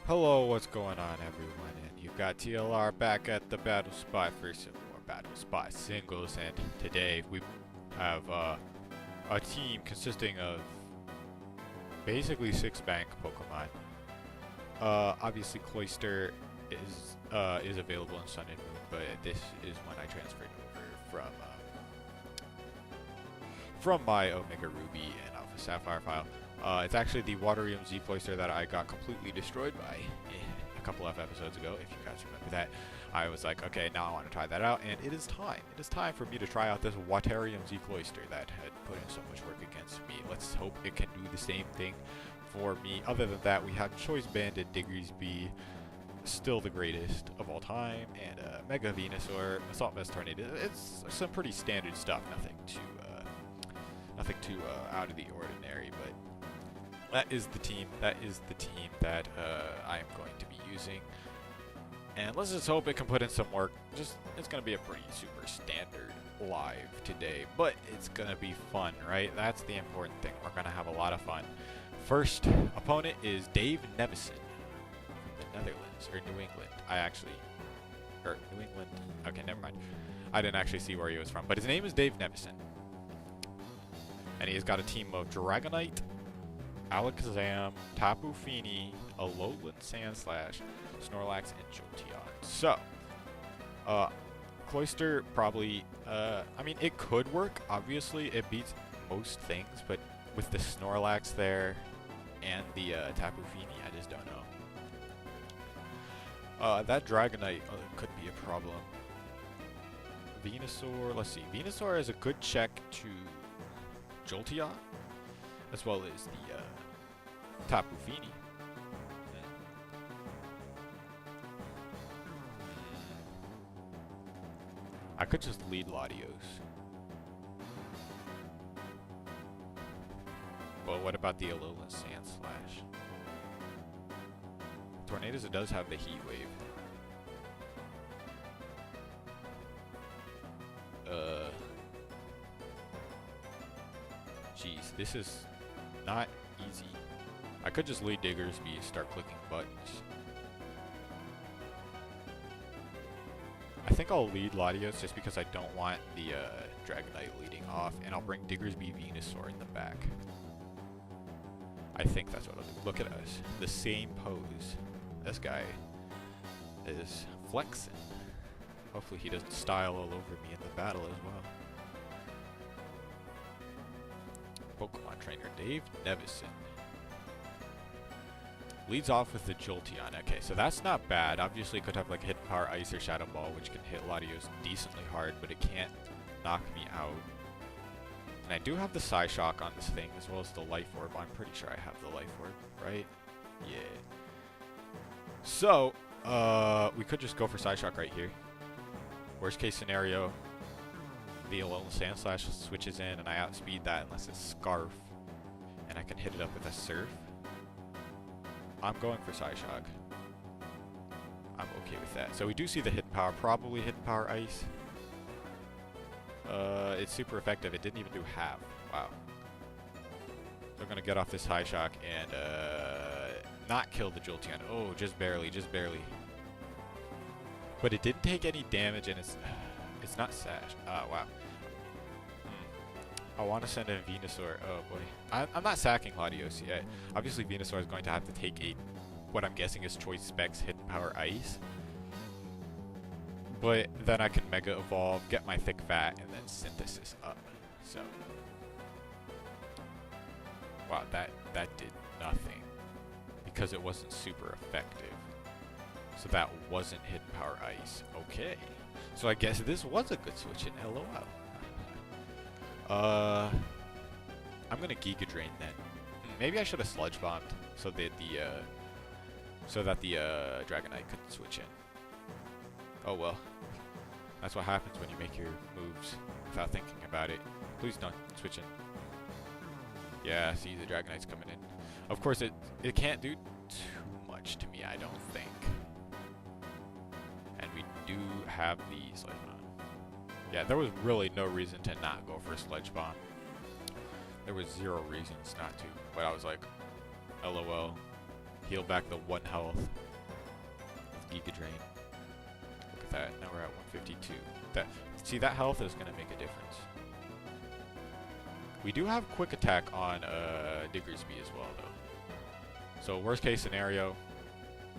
Hello, what's going on, everyone? And you've got TLR back at the Battle Spot for some more Battle Spot singles. And today we have a team consisting of basically 6 bank Pokemon. Obviously, Cloyster is available in Sun and Moon, but this is when I transferred over from my Omega Ruby and Alpha Sapphire file. It's actually the Waterium Z Cloyster that I got completely destroyed by a couple of episodes ago, if you guys remember that. I was like, okay, now I want to try that out, and it is time. It is time for me to try out this Waterium Z Cloyster that had put in so much work against me. Let's hope it can do the same thing for me. Other than that, we have Choice Banded, Diggersby, still the greatest of all time, and Mega Venusaur, Assault Vest Tornado. It's some pretty standard stuff, nothing too out of the ordinary, but that is the team. That is the team that I am going to be using, and let's just hope it can put in some work. It's gonna be a pretty super standard live today, but it's gonna be fun, right? That's the important thing. We're gonna have a lot of fun. First opponent is Dave Nevison from the Netherlands or New England. New England. Okay, never mind. I didn't actually see where he was from, but his name is Dave Nevison. And he's got a team of Dragonite, Alakazam, Tapu Fini, Alolan Sandslash, Snorlax, and Jolteon. So, Cloyster probably, I mean, it could work. Obviously, it beats most things, but with the Snorlax there and the Tapu Fini, I just don't know. That Dragonite could be a problem. Venusaur, let's see. Venusaur is a good check to Jolteon, as well as the Tapu Fini. I could just lead Latios. But what about the Alolan Sandslash? Tornadus, it does have the Heat Wave. Jeez, this is not easy. I could just lead Diggersby and start clicking buttons. I think I'll lead Latios just because I don't want the Dragonite leading off, and I'll bring Diggersby Venusaur in the back. I think that's what I'll do. Look at us. The same pose. This guy is flexing. Hopefully he doesn't style all over me in the battle as well. Pokemon Trainer Dave Nevison leads off with the Jolteon. Okay, so that's not bad. Obviously, it could have like Hidden Power Ice or Shadow Ball, which can hit Latios decently hard, but it can't knock me out. And I do have the Psyshock on this thing, as well as the Life Orb. I'm pretty sure I have the Life Orb, right? Yeah. So, we could just go for Psyshock right here. Worst case scenario, the Alolan Sandslash switches in, and I outspeed that unless it's Scarf, and I can hit it up with a Surf. I'm going for Psyshock. I'm okay with that. So we do see the Hidden Power, probably Hidden Power Ice. It's super effective. It didn't even do half. Wow. So I'm going to get off this Psyshock and not kill the Jolteon. Oh, just barely, just barely. But it didn't take any damage, and it's not Sash. Wow. I want to send in Venusaur. Oh boy. I'm not sacking Latios yet. Obviously Venusaur is going to have to take what I'm guessing is Choice Specs Hidden Power Ice. But then I can Mega Evolve, get my Thick Fat, and then Synthesis up. So. Wow, that did nothing. Because it wasn't super effective. So that wasn't Hidden Power Ice. Okay. So I guess this was a good switch in. LOL. I'm gonna Giga Drain then. Maybe I should have Sludge Bombed so that the Dragonite could switch in. Oh well. That's what happens when you make your moves without thinking about it. Please don't switch in. Yeah, see the Dragonite's coming in. Of course it can't do too much to me, I don't think. And we do have the Sludge Bomb. Yeah, there was really no reason to not go for a Sludge Bomb. There was zero reasons not to, but I was like, LOL. heal back the 1 health with Giga Drain. Look at that. Now we're at 152. See, that health is going to make a difference. We do have quick attack on Diggersby as well, though. So worst case scenario,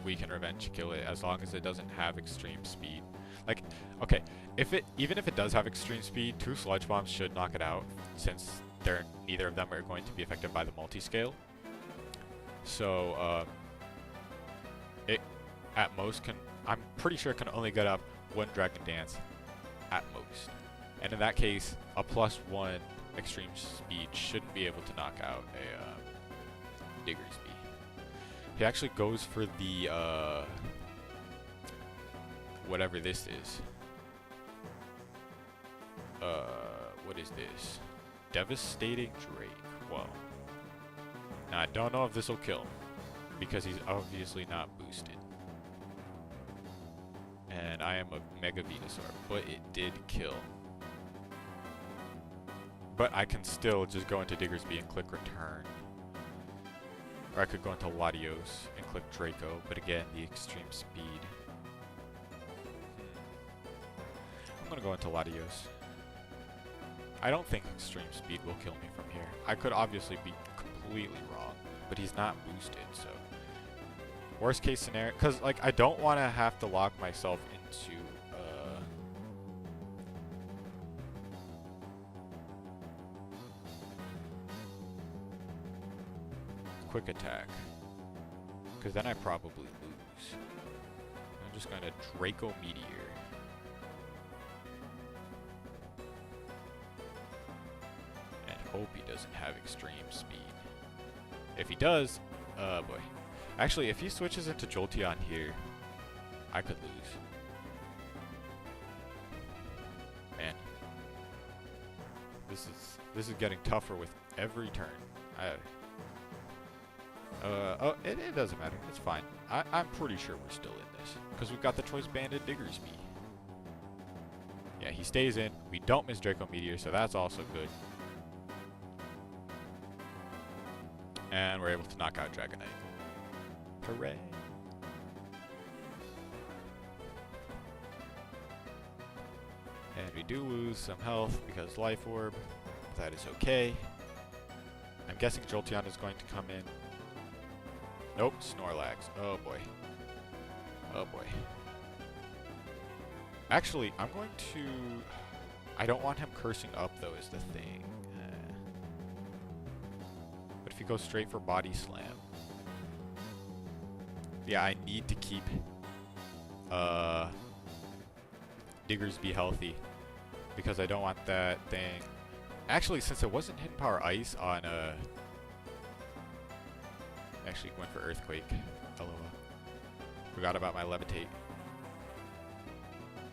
we can revenge kill it as long as it doesn't have extreme speed. Like, okay, even if it does have extreme speed, 2 sludge bombs should knock it out, since neither of them are going to be affected by the multi-scale. So it at most I'm pretty sure it can only get up 1 Dragon Dance at most, and in that case, a +1 extreme speed shouldn't be able to knock out a Diggersby. He actually goes for the whatever this is. What is this? Devastating Drake. Well, now I don't know if this will kill, because he's obviously not boosted. And I am a Mega Venusaur, but it did kill. But I can still just go into Diggersby and click return. Or I could go into Latios and click Draco, but again, the extreme speed. I'm gonna go into Latios. I don't think extreme speed will kill me from here. I could obviously be completely wrong, but he's not boosted, so. Worst case scenario, because like I don't want to have to lock myself into quick attack, because then I probably lose. I'm just going to Draco Meteor. And hope he doesn't have extreme speed. If he does, boy. Actually, if he switches into Jolteon here, I could lose. Man. This is getting tougher with every turn. Oh, it doesn't matter. It's fine. I'm pretty sure we're still in this, because we've got the Choice Banded Diggersby. Yeah, he stays in. We don't miss Draco Meteor, so that's also good. And we're able to knock out Dragonite. Hooray! And we do lose some health because Life Orb. That is okay. I'm guessing Jolteon is going to come in. Nope, Snorlax. Oh boy. Oh boy. Actually, I'm going to... I don't want him cursing up, though, is the thing. But if you go straight for Body Slam... Yeah, I need to keep Diggersby healthy, because I don't want that thing... Actually, since it wasn't Hidden Power Ice on actually went for Earthquake. LOL. Forgot about my Levitate.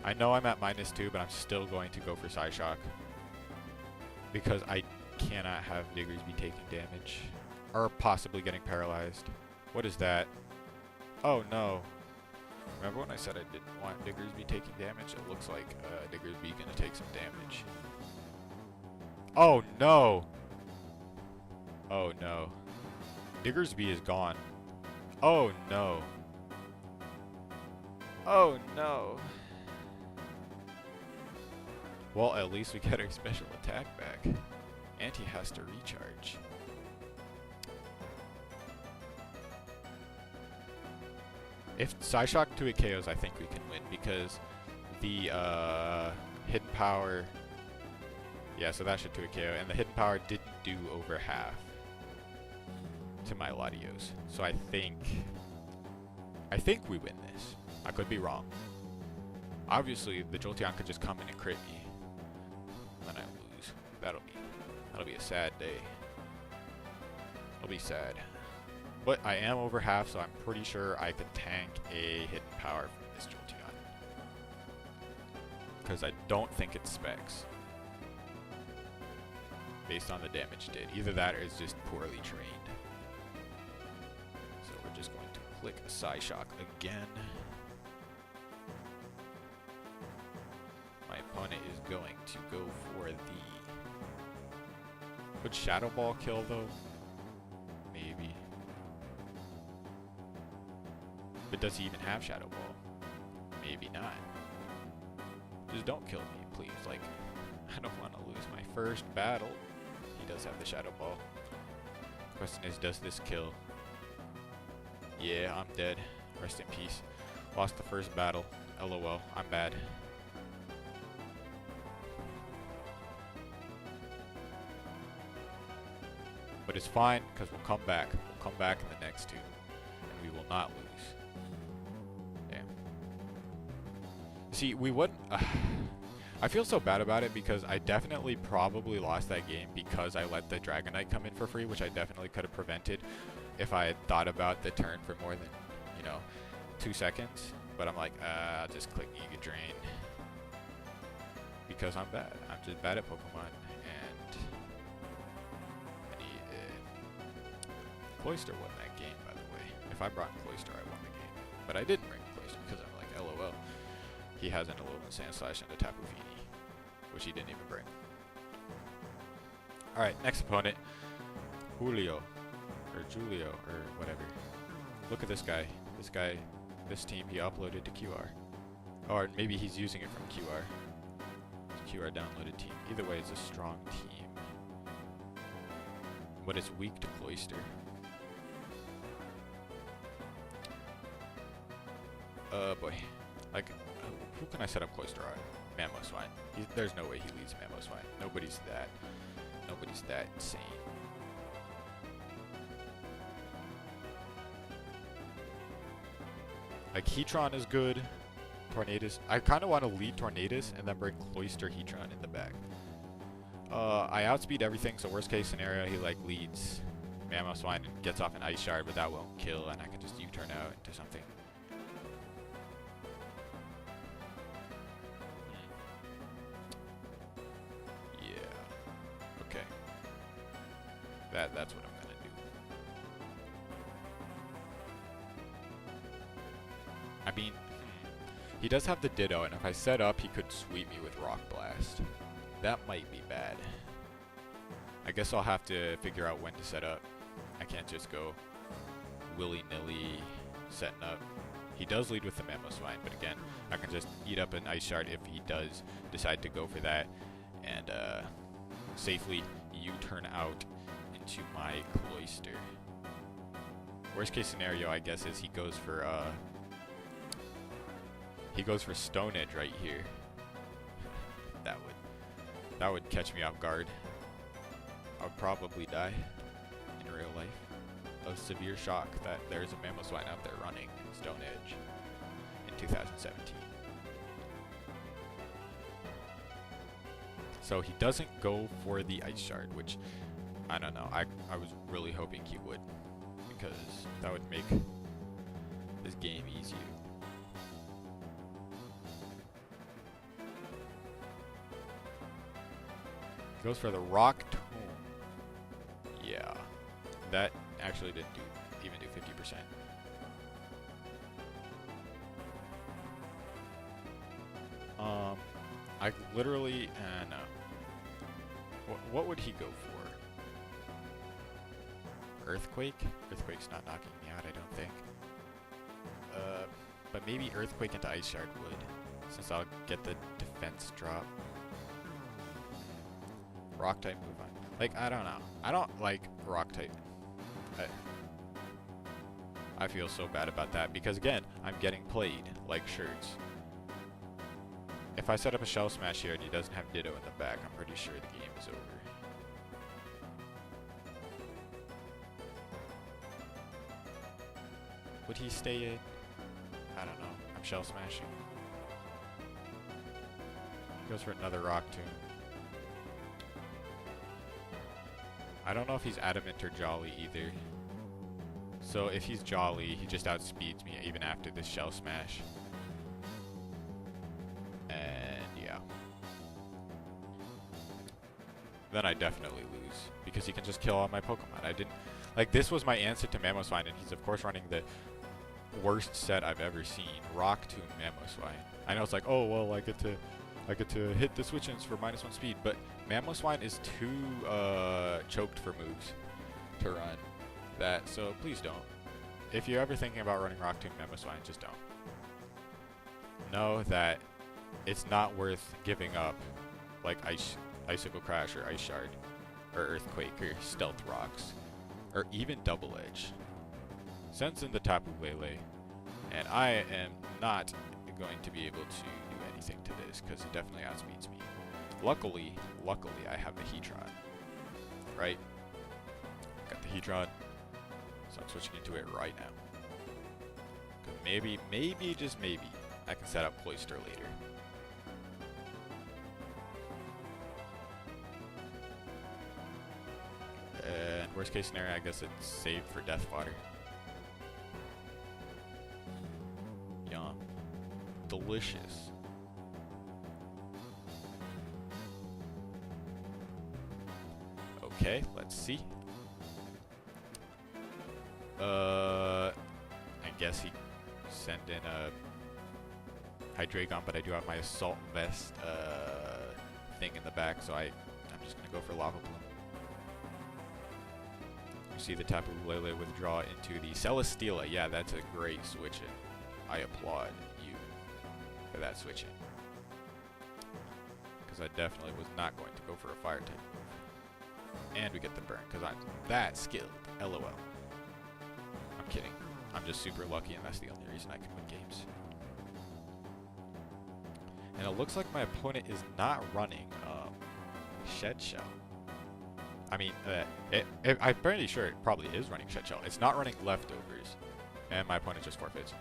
I know I'm at -2, but I'm still going to go for Psyshock, because I cannot have Diggersby taking damage, or possibly getting paralyzed. What is that? Oh no. Remember when I said I didn't want Diggersby taking damage? It looks like Diggersby gonna take some damage. Oh no! Oh no. Diggersby is gone. Oh no. Oh no. Well, at least we get our special attack back. And he has to recharge. If Psyshock 2-hit KOs, I think we can win, because the Hidden Power... Yeah, so that should 2-hit KO, and the Hidden Power didn't do over half to my Latios. So I think we win this. I could be wrong. Obviously, the Jolteon could just come in and crit me, and I lose. That'll be a sad day. It'll be sad. But I am over half, so I'm pretty sure I could tank a Hidden Power from this Jolteon, because I don't think it's specs, based on the damage did. Either that or it's just poorly trained. So we're just going to click Psyshock again. My opponent is going to go for the... Would Shadow Ball kill, though? Maybe. But does he even have Shadow Ball? Maybe not. Just don't kill me, please. Like, I don't want to lose my first battle. He does have the Shadow Ball. Question is, does this kill? Yeah, I'm dead. Rest in peace. Lost the first battle. LOL, I'm bad. But it's fine, because we'll come back. We'll come back in the next two. And we will not lose. Damn. See, we wouldn't... I feel so bad about it because I definitely probably lost that game because I let the Dragonite come in for free, which I definitely could have prevented if I had thought about the turn for more than, 2 seconds. But I'm like, I'll just click Giga Drain. Because I'm bad. I'm just bad at Pokemon. And Cloyster won that game, by the way. If I brought Cloyster, I won the game. But I didn't bring Cloyster because I'm like, LOL. He has an Alolan Sandslash and a Tapu Fini, which he didn't even bring. Alright, next opponent. Julio. Or Julio, or whatever. Look at this guy. This team, he uploaded to QR. Or maybe he's using it from QR. QR downloaded team. Either way, it's a strong team. But it's weak to Cloyster. Boy. Like, who can I set up Cloyster on? Mamoswine. There's no way he leads Mamoswine. Nobody's that insane. Like, Heatron is good. Tornadus. I kind of want to lead Tornadus and then bring Cloyster Heatron in the back. I outspeed everything, so worst case scenario, he like leads Mamoswine and gets off an Ice Shard, but that won't kill, and I can just U-turn out into something. Yeah. Okay. That's what I'm gonna do. I mean, he does have the Ditto, and if I set up, he could sweep me with Rock Blast. That might be bad. I guess I'll have to figure out when to set up. I can't just go willy-nilly setting up. He does lead with the Mamoswine, but again, I can just eat up an Ice Shard if he does decide to go for that, and safely U-turn out into my Cloyster. Worst case scenario, I guess, is he goes for Stone Edge right here. That would catch me off guard. I would probably die in real life of severe shock that there's a Mamoswine out there running Stone Edge in 2017. So he doesn't go for the Ice Shard, which, I don't know, I was really hoping he would, because that would make this game easier. Goes for the Rock Tomb. Yeah, that actually didn't even do 50%. I literally, no. What would he go for? Earthquake? Earthquake's not knocking me out, I don't think. But maybe Earthquake into Ice Shard would, since I'll get the defense drop. Rock type move on. Like, I don't know. I don't like Rock type. I feel so bad about that because, again, I'm getting played like shirts. If I set up a Shell Smash here and he doesn't have Ditto in the back, I'm pretty sure the game is over. Would he stay in? I don't know. I'm Shell Smashing. Goes for another Rock Tomb. I don't know if he's Adamant or Jolly either. So if he's Jolly, he just outspeeds me even after this Shell Smash. And yeah. Then I definitely lose, because he can just kill all my Pokemon. I didn't... Like, this was my answer to Mamoswine, and he's of course running the worst set I've ever seen. Rock Tomb Mamoswine. I know it's like, oh, well, I get to hit the switch-ins for -1 speed, but Mamoswine is too choked for moves to run that, so please don't. if you're ever thinking about running Rock Tomb Memo Swine, just don't. Know that it's not worth giving up like Icicle Crash or Ice Shard or Earthquake or Stealth Rocks or even Double Edge. Sends in the Tapu Lele, and I am not going to be able to do anything to this because it definitely outspeeds me. Luckily, I have the Heatron, right? Got the Heatron, so I'm switching into it right now. Cause maybe, just maybe, I can set up Cloyster later. And worst case scenario, I guess it's saved for Death Fodder. Yum. Delicious. Okay, let's see. I guess he sent in a Hydreigon, but I do have my Assault Vest thing in the back, so I'm just gonna go for Lava Plume. You see the Tapu Lele withdraw into the Celesteela. Yeah, that's a great switch-in. I applaud you for that switch-in. Because I definitely was not going to go for a Fire type move. And we get the burn, because I'm that skilled. LOL. I'm kidding. I'm just super lucky, and that's the only reason I can win games. And it looks like my opponent is not running Shed Shell. I mean, I'm pretty sure it probably is running Shed Shell. It's not running Leftovers. And my opponent just forfeits.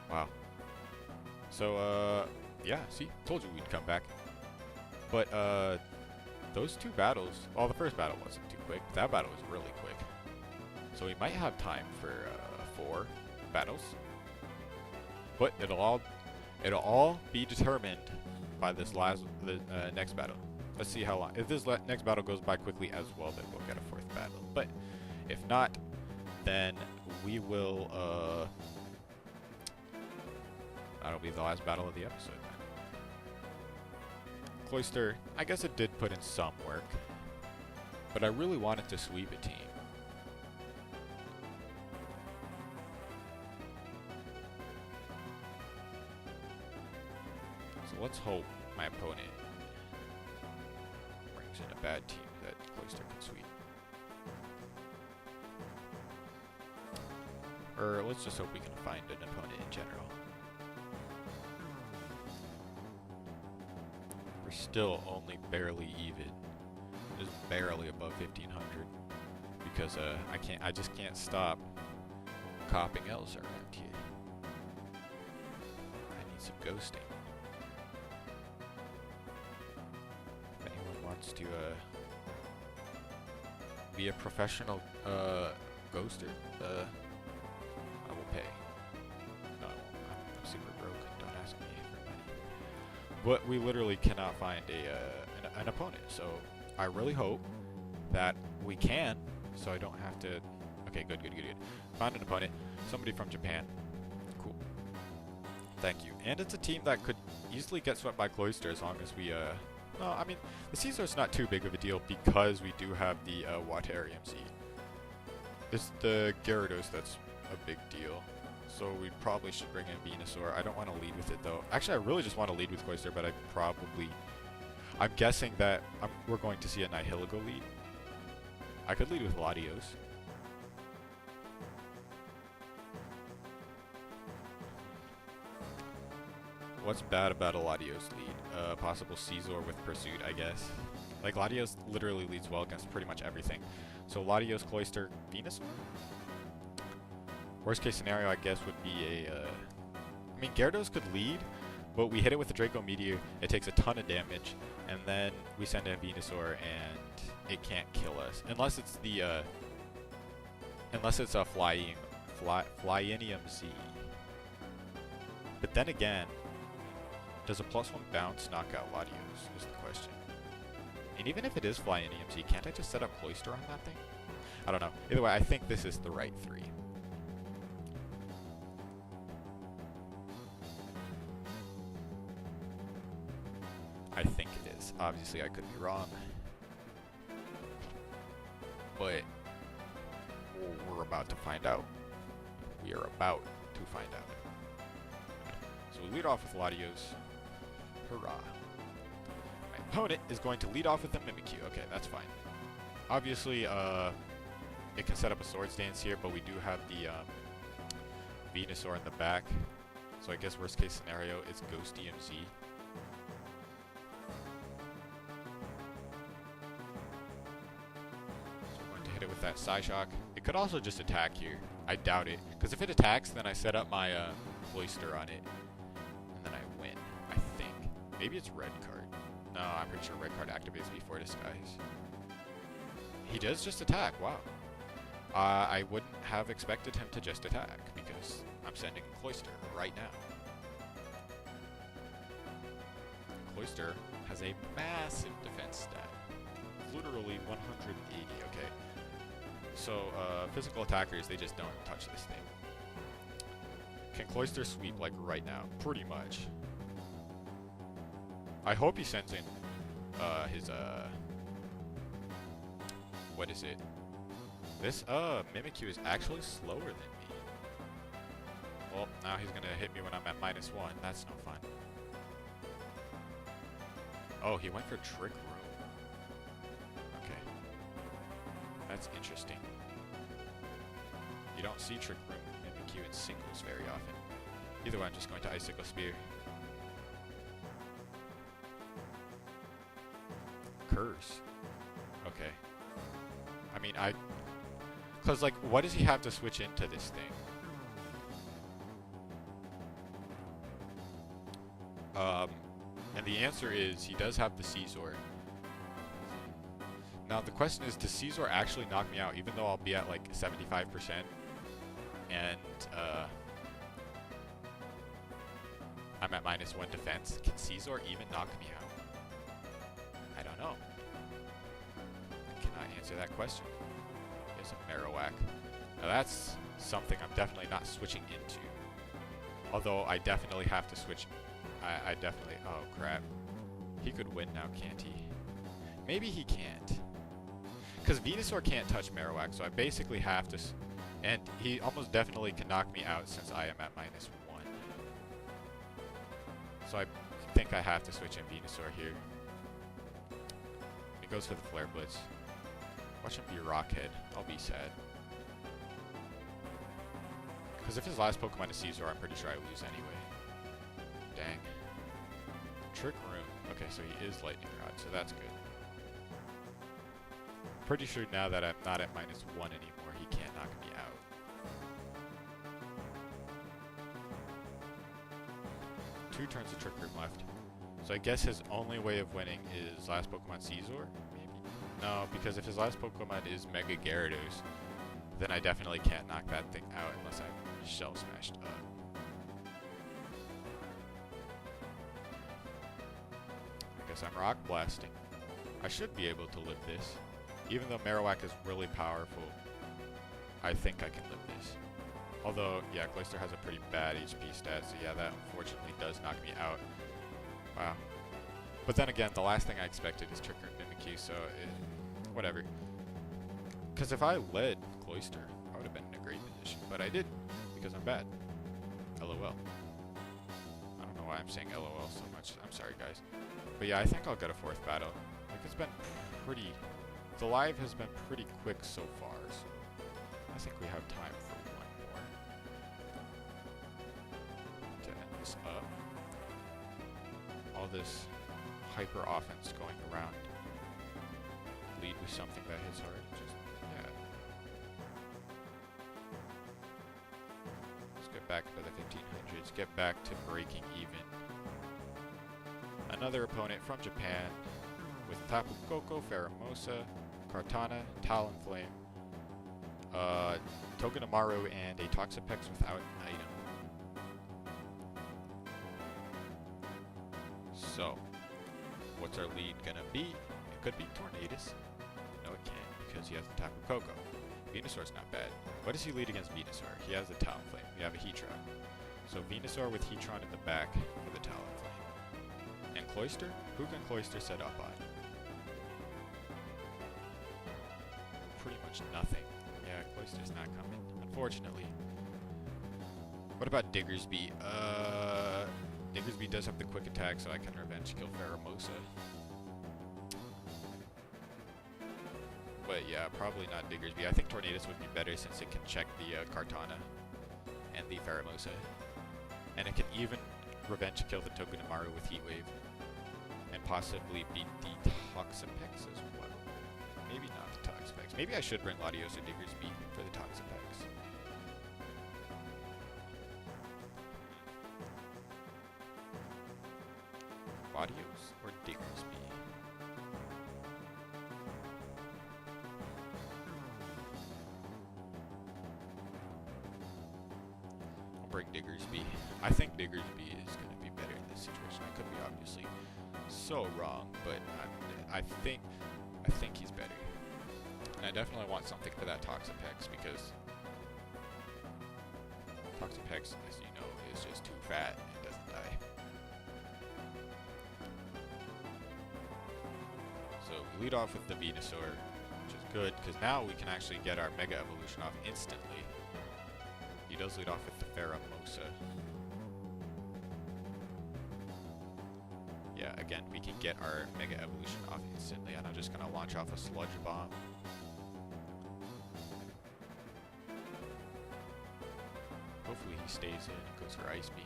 Wow. So, yeah, see? Told you we'd come back. But, those two battles... Well, the first battle wasn't too quick. That battle was really quick. So we might have time for 4 battles. But it'll all be determined by this next battle. Let's see how long. If this next battle goes by quickly as well, then we'll get a 4th battle. But if not, then we will, that'll be the last battle of the episode then. Cloyster, I guess it did put in some work, but I really wanted to sweep a team. So let's hope my opponent brings in a bad team that Cloyster can sweep. Or let's just hope we can find an opponent in general. We're still only barely even. Just barely above 1500 because I just can't stop copping L's around here. I need some ghosting. If anyone wants to be a professional ghoster, I will pay. No, I won't. I'm super broke. Don't ask me for money. But we literally cannot find an opponent, so I really hope that we can, so I don't have to... Okay, good. Find an opponent. Somebody from Japan. Cool. Thank you. And it's a team that could easily get swept by Cloyster as long as we... No, I mean, the Caesar's not too big of a deal because we do have the Water MC. It's the Gyarados that's a big deal. So we probably should bring in Venusaur. I don't want to lead with it, though. Actually, I really just want to lead with Cloyster, but I'm guessing that we're going to see a Nihilego lead. I could lead with Latios. What's bad about a Latios lead? Possible Caesar with Pursuit, I guess. Like, Latios literally leads well against pretty much everything. So Latios, Cloyster, Venusaur? Worst case scenario, I guess, would be I mean, Gyarados could lead, but we hit it with the Draco Meteor, it takes a ton of damage, and then we send in Venusaur, and it can't kill us. Unless it's the, unless it's a Flyinium Z. But then again, does a +1 bounce knock out Latios, is the question. And even if it is Flyinium Z, can't I just set up Cloyster on that thing? I don't know. Either way, I think this is the right 3. I think it is. Obviously, I could be wrong. But we're about to find out. We are about to find out. So we lead off with Latios. Hurrah. My opponent is going to lead off with the Mimikyu. Okay, that's fine. Obviously, it can set up a Swords Dance here, but we do have the Venusaur in the back. So I guess worst case scenario is Ghost DMZ. So we're going to hit it with that Psyshock. It could also just attack here. I doubt it. Because if it attacks, then I set up my Cloyster on it. And then I win, I think. Maybe it's red card. No, I'm pretty sure red card activates before Disguise. He does just attack, wow. I wouldn't have expected him to just attack, because I'm sending Cloyster right now. Cloyster has a massive defense stat. Literally 180, okay. So, physical attackers, they just don't touch this thing. Can Cloyster sweep, like, right now? Pretty much. I hope he sends in, his, what is it? This, Mimikyu is actually slower than me. Well, now he's gonna hit me when I'm at -1. That's no fun. Oh, he went for Trick Room. Okay. That's interesting. You don't see Trick Room Mimikyu in singles very often. Either way, I'm just going to Icicle Spear. Curse. Okay. I mean, because, like, what does he have to switch into this thing? And the answer is he does have the Caesar. Now, the question is, does Caesar actually knock me out, even though I'll be at, like, 75%? And, I'm at -1 defense. Can Caesar even knock me out? I don't know. I cannot answer that question. Here's a Marowak. Now that's something I'm definitely not switching into. Although I definitely have to switch. I definitely... Oh, crap. He could win now, can't he? Maybe he can't. Because Venusaur can't touch Marowak, so I basically have to... And he almost definitely can knock me out since I am at -1. So I think I have to switch in Venusaur here. He goes for the Flare Blitz. Watch him be Rockhead. I'll be sad. Because if his last Pokemon is Caesar, I'm pretty sure I lose anyway. Dang. Trick Room. Okay, so he is Lightning Rod, so that's good. Pretty sure now that I'm not at -1 anymore, he can't knock me out. Two turns of Trick Room left. So I guess his only way of winning is last Pokemon Caesar? Maybe? No, because if his last Pokemon is Mega Gyarados, then I definitely can't knock that thing out unless I'm Shell Smashed up. I guess I'm Rock Blasting. I should be able to live this. Even though Marowak is really powerful, I think I can live this. Although, yeah, Cloyster has a pretty bad HP stat, so yeah, that unfortunately does knock me out. Wow. But then again, the last thing I expected is Trick Room Mimikyu, so whatever. Because if I led Cloyster, I would have been in a great position. But I did, because I'm bad. LOL. I don't know why I'm saying LOL so much. I'm sorry, guys. But yeah, I think I'll get a fourth battle. Like, it's been pretty... The live has been pretty quick so far, so I think we have time for one more. To end this up. All this hyper offense going around. Lead with something that hits hard. Just, yeah. Let's get back to the 1500s. Get back to breaking even. Another opponent from Japan with Tapu Koko, Pheromosa, Kartana, Talonflame, Togedemaru, and a Toxapex without an item. So, what's our lead gonna be? It could be Tornadus. No, it can't, because he has the Tapu Koko. Venusaur's not bad. What does he lead against Venusaur? He has the Talonflame. We have a Heatron. So Venusaur with Heatron in the back for the Talonflame. And Cloyster? Who can Cloyster set up on? Pretty much nothing. Yeah, Cloyster's not coming, unfortunately. What about Diggersby? Diggersby does have the quick attack, so I can revenge kill Pheromosa. But yeah, probably not Diggersby. I think Tornadus would be better since it can check the Kartana and the Pheromosa. And it can even revenge kill the Togedemaru with Heat Wave. And possibly beat the Toxapex as well. Maybe not the Toxapex. Maybe I should bring Latios or Diggersby for the Toxapex. Latios or Diggersby? I'll bring Diggersby. I think Diggersby is going to be better in this situation. I could be obviously so wrong, but I think he's better. And I definitely want something for that Toxapex because Toxapex, as you know, is just too fat and doesn't die. So we lead off with the Venusaur, which is good because now we can actually get our Mega Evolution off instantly. He does lead off with the Pheromosa. Yeah, again, we can get our Mega Evolution off instantly, and I'm just going to launch off a Sludge Bomb. Hopefully he stays in and goes for Ice Beam,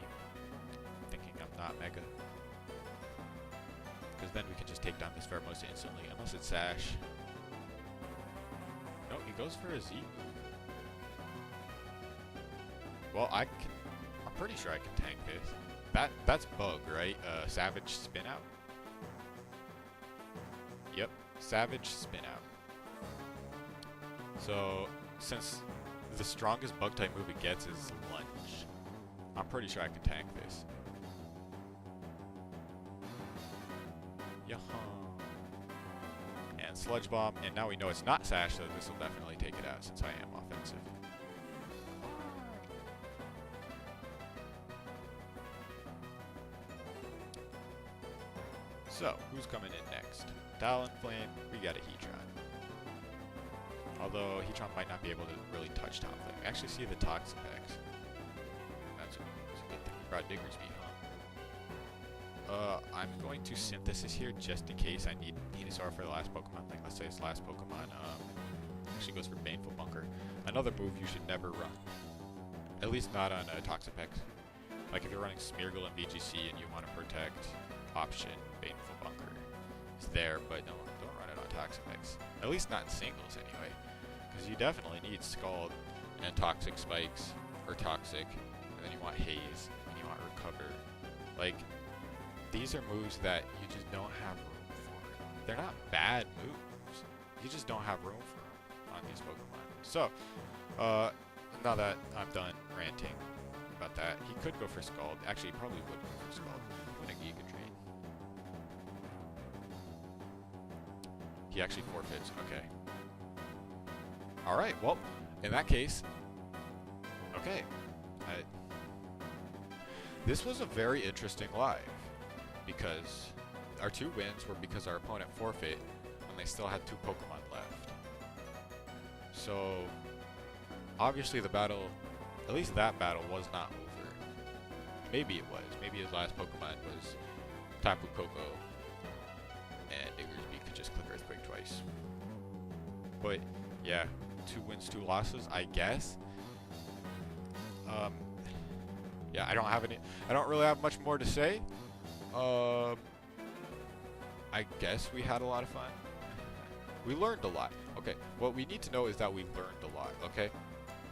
thinking I'm not Mega. Because then we can just take down this Pheromosa instantly, unless it's Sash. No, he goes for a Z. Well, I'm pretty sure I can tank this. That's Bug, right? Savage Spin Out. Yep, Savage Spin Out. So, since the strongest Bug type move it gets is Lunge, I'm pretty sure I can tank this. Yaha. And Sludge Bomb, and now we know it's not Sash, so this will definitely take it out since I am offensive. So, who's coming in next? Talonflame, we got a Heatran. Although, Heatran might not be able to really touch Talonflame. We actually see the Toxapex. That's a good thing. We brought Diggersby, huh? I'm going to Synthesis here just in case I need Venusaur for the last Pokemon. Like, let's say this last Pokemon actually goes for Baneful Bunker. Another move you should never run. At least not on Toxapex. Like, if you're running Smeargle and VGC and you want to protect option, Baneful Bunker is there, but don't run it on Toxapex. At least not in singles, anyway. Because you definitely need Scald and Toxic Spikes, or Toxic, and then you want Haze, and you want Recover. Like, these are moves that you just don't have room for. They're not bad moves. You just don't have room for them on these Pokemon. So, now that I'm done ranting about that, he could go for Scald. Actually, he probably would go for Scald. Win a Giga Drain. He actually forfeits. Okay. Alright, well, in that case, okay. This was a very interesting live, because our 2 wins were because our opponent forfeit when they still had 2 Pokemon left. So, obviously the battle, at least that battle, was not over. Maybe it was. Maybe his last Pokemon was Tapu Koko, and Diggersby could just click Earthquake twice. But, yeah, 2 wins, 2 losses, I guess. Yeah, I don't really have much more to say. I guess we had a lot of fun. We learned a lot. Okay, what we need to know is that we learned a lot, okay?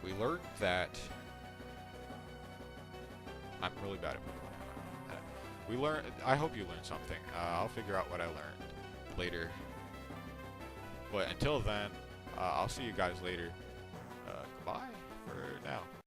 We learned that I'm really bad at Pokemon. I hope you learned something. I'll figure out what I learned later. But until then, I'll see you guys later. Goodbye for now.